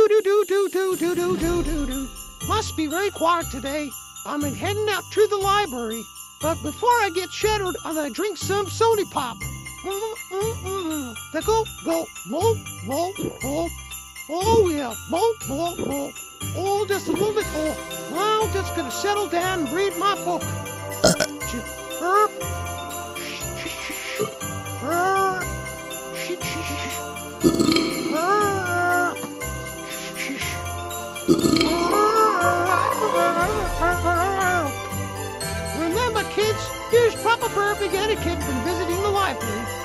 Do. Must be very quiet today. I'm heading out to the library. But before I get shattered, I'm gonna drink some soda pop. Go, roll. Oh yeah, roll. Oh, just a little bit. Oh, well, just gonna settle down and read my book. Remember, kids, use proper verb etiquette when visiting the library.